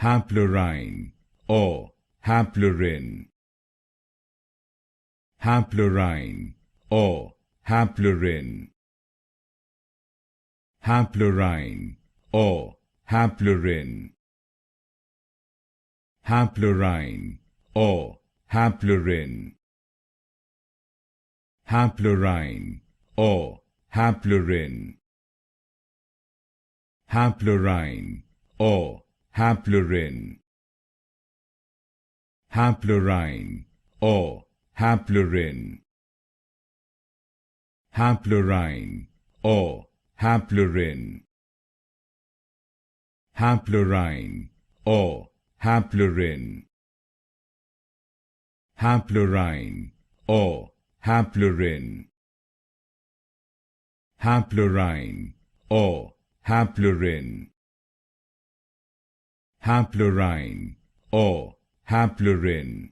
Haplorhine or Haplorhine. Haplorhine or Haplorhine. Haplorhine or Haplorhine. Haplorhine or Haplorhine. Haplorhine or Haplorhine. Haplorhine or Haplorhine. Haplorhine or Haplorhine. Haplorhine or Haplorhine. Haplorhine or Haplorhine. Haplorhine or Haplorhine. Haplorhine or Haplorhine. Haplorhine or Haplorhine.